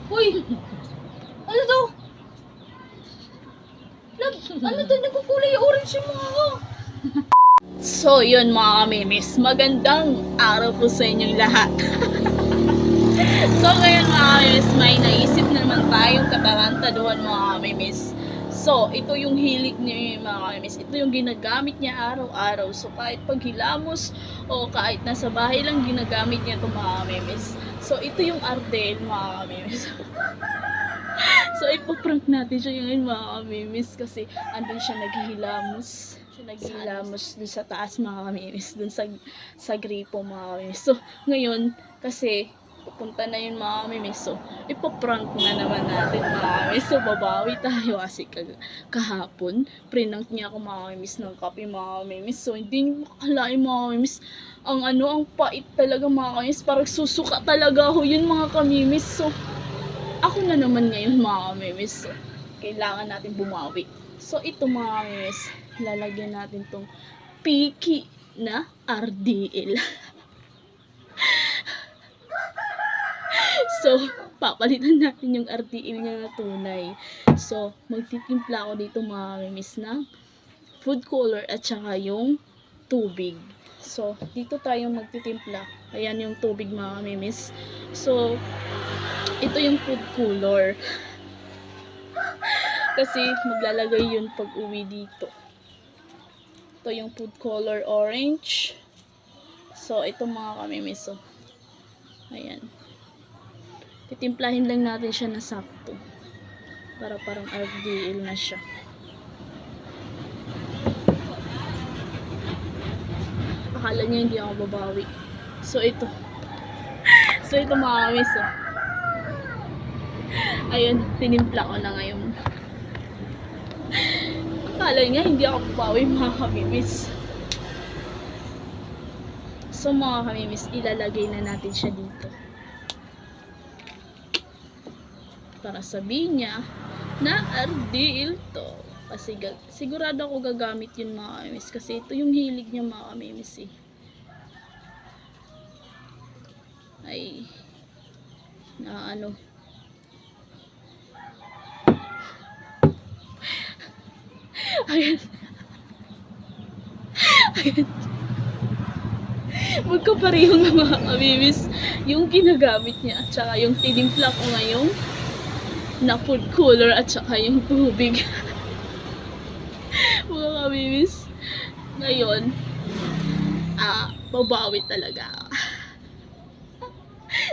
Uy! Ano to? Ano to? Nagkukulay orange yung mga ko. So, yun mga kamimis. Magandang araw po sa inyong lahat. So, ngayon mga kamimis, may naisip na naman tayong katarantaduhan mga kamimis. So, ito yung hilig niya mga kamimis. Ito yung ginagamit niya araw-araw. So, kahit paghilamos o kahit nasa bahay lang ginagamit niya ito mga kamimis. So, ito yung ardel mga kamimis. So, ipaprank natin siya yung mga kamimis kasi andun siya naghihilamos. Naghihilamos dun sa taas mga kamimis, dun sa gripo mga kamimis. So, ngayon, kasi pupunta na yun mga kamimis. So, ipaprank na naman natin mga kamimis. So, babawi tayo kasi kahapon, prinank niya ako mga kamimis ng kape mga kamimis. So, hindi niyo makakalain mga kamimis. Ang pait talaga mga kamimis. Parang susuka talaga ako yun mga kamimis. So, ako na naman ngayon mga kamimis. So, kailangan natin bumawi. So, ito mga kamimis, lalagyan natin tong piki na RDL. So, papalitan natin yung RDL niya na tunay. So, magtitimpla ako dito mga kamimis ng food color at saka yung tubig. So, dito tayo magtitimpla. Ayan yung tubig mga kamimis. So, ito yung food color. Kasi maglalagay yun pag uwi dito. Ito yung food color orange. So, ito mga kamimis. So, ayan. Titimplahin lang natin siya na sakto. Para parang RDL na siya. Akala niya hindi ako babawi. So, ito. So, ito mga kamimis. So, ayun, tinimpla ko na ngayon. Akala niya hindi ako babawi mga kamimis. So mga kamimis, ilalagay na natin siya dito. Para sabihin niya na RDL to. Kasi sigurado ako gagamit yun mga kamimis. Kasi ito yung hilig niya mga kamimis eh. Ay, na ano. Ayan. Ayan. Magkapareho nga mga kamimis yung ginagamit niya at saka yung tinimpla ko ngayong na food cooler at saka yung tubig. Mga kamimis, ngayon babawi talaga.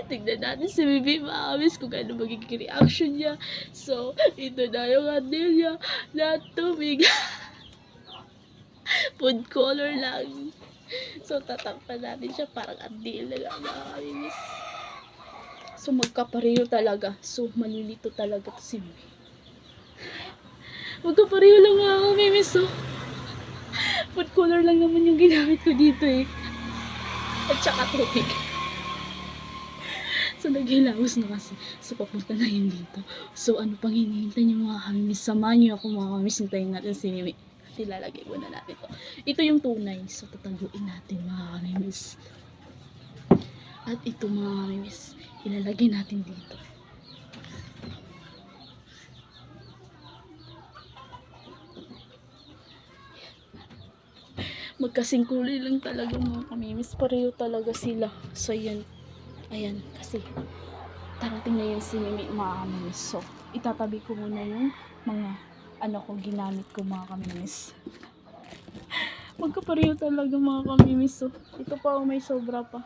Tignan natin si Bibi mga kamimis kung ano magiging reaction niya. So, ito na yung handle niya na tubig. Food color lang. So, tatakpan natin siya parang andil na mga kamimis. So, magkapareho talaga. So, malilito talaga to si Bibi. Magkapareho lang mga kamimis. So, food color lang naman yung ginamit ko dito eh. At saka tubig. So, naghilamos na kasi. So, papunta na yun dito. So, ano pang hinihintay niyo mga kamimis? Samahan niyo ako mga kamimis. Hintayin natin si Mimi. Ilalagay muna natin to. Ito yung tunay. So, tataguin natin mga kamimis. At ito mga kamimis, ilalagay natin dito. Magkasing kulay lang talaga mga kamimis. Pareho talaga sila. So, yan. Ayan, kasi tarating na yun si Mimi mga kamimis. So, itatabi ko muna yung mga ko ginamit ko mga kamimis. Magkapareho talaga mga kamimis. So, ito pa may sobra pa.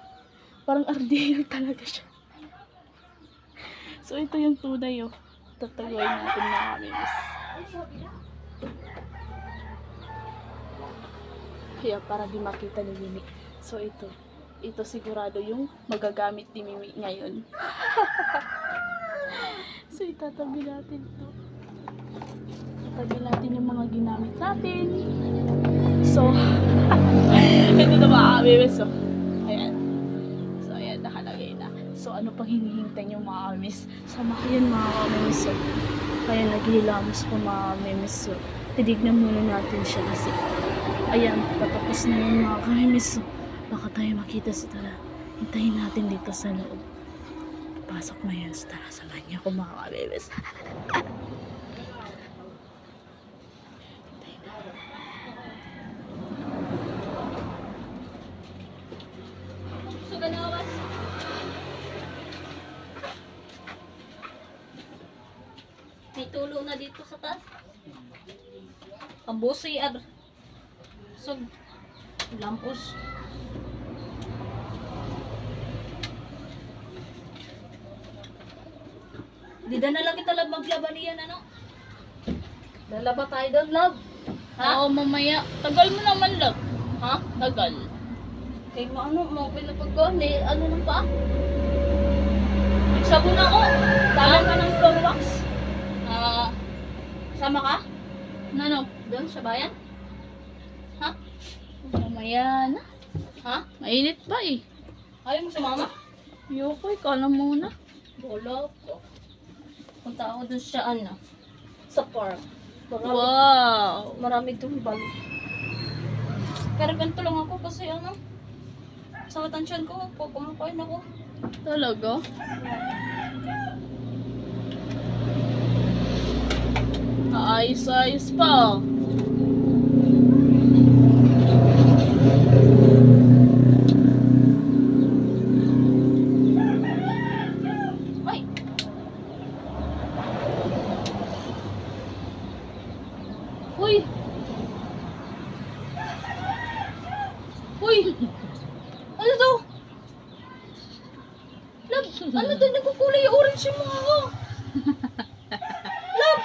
Parang RDL talaga siya. So, ito yung tunay oh. Tataguin natin mga kamimis. Kaya para di makita ni Mimi. So, ito sigurado yung magagamit ni Mimi ngayon. So, itatabi natin to. Itatabi natin yung mga ginamit natin. So, ito na mga kamimis. So, ayan. So, ayan, nakalagay na. So, ano pang hinihintay nyo mga kamimis? Samahan mga kamimis. So, kaya naghihilamos po mga kamimis. So, titignan muna natin siya kasi ayan, patapos na yun mga kamimis. So, baka tayo makita sa tala. Hintayin natin dito sa loob. Pasok na yan. Tara, samahan niya ako mga kabibis. So, ganawas. May tulong na dito sa taas. Ambusi ar. So, lampos. Di na lang kita love maglaban niyan, ano? Lalaba tayo doon, love. Ha? Oo, mamaya. Tagal mo naman, love. Ha? Tagal. Kaya mo pinapagawa, may ano nang pa? Nagsabon ako. Tama ka ng floor wax? Sama ka? Ano? Doon sa bayan? Ha? Mamaya na. Ha? Mainit pa eh. Ayaw mo sumama? Yoko, ikaw na muna. Bola ko. Punta ako dun sa ano, sa park. Marami tumbal. Pero ganito lang ako kasi ano, sa atensyon ko, pag kumakain ako. Talaga? Ayos pa. Ay! Uy! Uy! Ano to? Love, ano to? Nagkukulay orange yung mga ko. Love!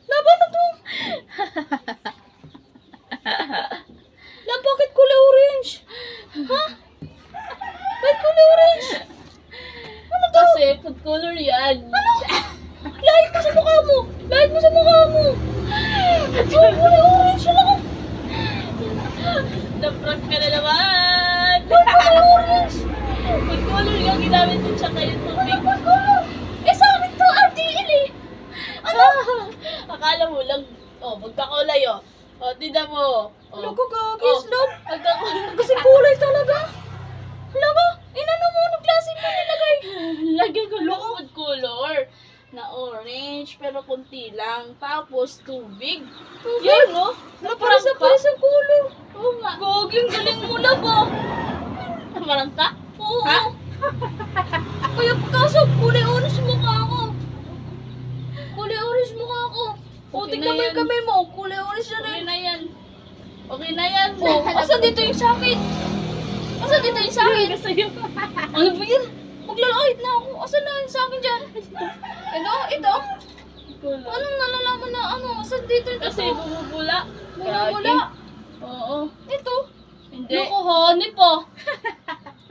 Love, ano to? Love, bakit kulay orange? Ha? Bakit kulay orange? Ano to? Kasi food color yan. Ano? Lahit mo sa mukha mo! Lahit mo sa mukha mo! Oh, kulay orange! Ano ko? Na-prank ka na naman! Kulay orange! Food color yung ginamit mo siya kayo tubig. Food color? Eh sa amin to, RTL eh! Ano? Akala mo lang, magkakulay oh. Tignan mo. Loko kagis, love. Magkakulay. Kasi kulay talaga. Loko, inano mo, anong klase mo nilagay? Lagyan ko lang food color na orange, pero konti lang. Tapos, tubig. Yan, no? Naparas ang color. Oo nga. Goging, galing mo lang, oh. Namarang ka? Oo. Ha? Kaya kaso, kulay orange mukha ako. Kulay orange mukha ako. O, tignan mo yung kamay mo. Kulay orange na rin. Okay na yan. Okay na yan. O, asan dito yung sakit? Asan dito yung sakit? Ano ba yan? Maglalakit na ako. Asan na yung sakit dyan? Ito? Anong nalalaman na ano? Asan dito yung Kasi bumubula. Bumubula. Oo. Ito. Hindi. Loko, honey pa.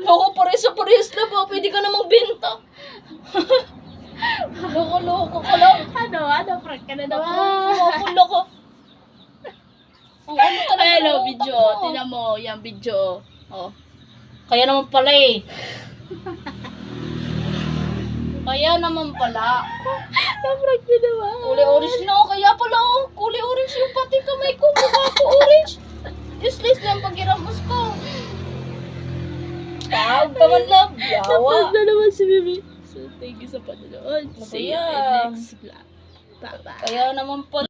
Loko, pares na ba? Pwede ka namang benta. Loko ka lang. Ano, prank ka na naman. Loko. Ang ano talaga. Hello, ng video. utak mo. Tingnan mo, yung video. Oh. Kaya naman pala eh. Kaya naman pala. Na-prank na naman. Kulay orange na ako. Kaya pala oh. Kulay orange yung pati kamay ko. Mukha ko orange. Useless lang pag-iramos ko. Tawag ka man love. Yawa. Na-prank na naman si Bibi. So, thank you sa panonood. Ano ba See you in yan? next vlog. Bye-bye. Kaya naman pala.